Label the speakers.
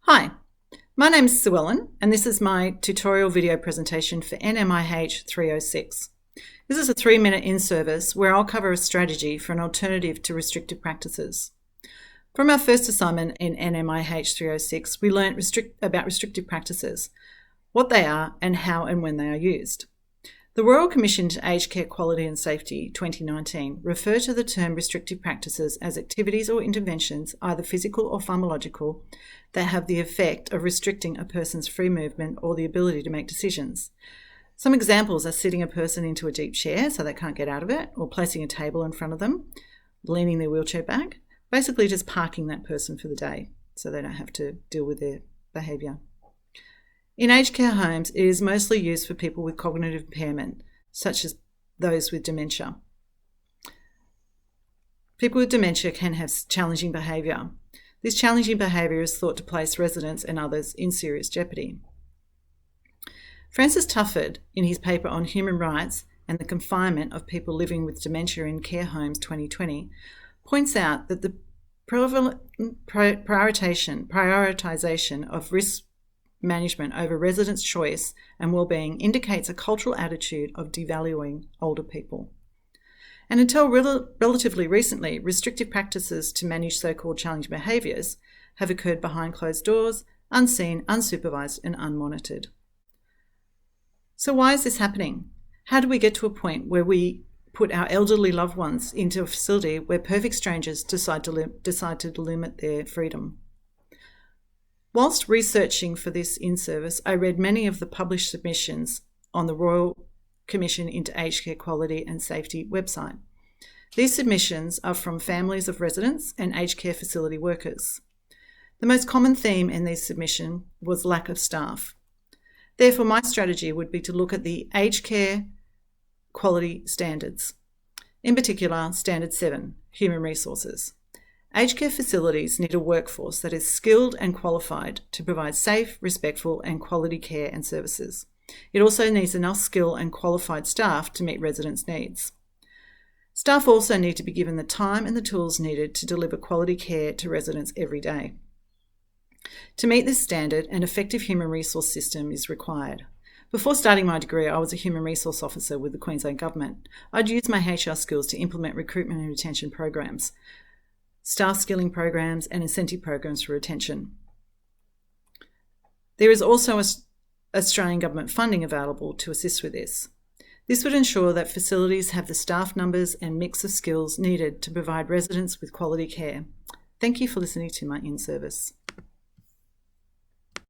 Speaker 1: Hi, my name is Sue Ellen, and this is my tutorial video presentation for NMIH306. This is a 3-minute in-service where I'll cover a strategy for an alternative to restrictive practices. From our first assignment in NMIH306, we learnt about restrictive practices, what they are and how and when they are used. The Royal Commission to Aged Care Quality and Safety 2019 refer to the term restrictive practices as activities or interventions, either physical or pharmacological, that have the effect of restricting a person's free movement or the ability to make decisions. Some examples are sitting a person into a deep chair so they can't get out of it, or placing a table in front of them, leaning their wheelchair back, basically just parking that person for the day so they don't have to deal with their behaviour. In aged care homes, it is mostly used for people with cognitive impairment, such as those with dementia. People with dementia can have challenging behaviour. This challenging behaviour is thought to place residents and others in serious jeopardy. Francis Tufford, in his paper on human rights and the confinement of people living with dementia in care homes 2020, points out that the prioritisation of risk management over residents' choice and well-being indicates a cultural attitude of devaluing older people. And until relatively recently, restrictive practices to manage so-called challenging behaviours have occurred behind closed doors, unseen, unsupervised and unmonitored. So why is this happening? How do we get to a point where we put our elderly loved ones into a facility where perfect strangers decide to limit their freedom? Whilst researching for this in-service, I read many of the published submissions on the Royal Commission into Aged Care Quality and Safety website. These submissions are from families of residents and aged care facility workers. The most common theme in these submissions was lack of staff. Therefore, my strategy would be to look at the aged care quality standards, in particular Standard 7, Human Resources. Aged care facilities need a workforce that is skilled and qualified to provide safe, respectful and quality care and services. It also needs enough skill and qualified staff to meet residents' needs. Staff also need to be given the time and the tools needed to deliver quality care to residents every day. To meet this standard, an effective human resource system is required. Before starting my degree, I was a human resource officer with the Queensland Government. I'd used my HR skills to implement recruitment and retention programs, staff skilling programs and incentive programs for retention. There is also Australian government funding available to assist with this. This would ensure that facilities have the staff numbers and mix of skills needed to provide residents with quality care. Thank you for listening to my in-service.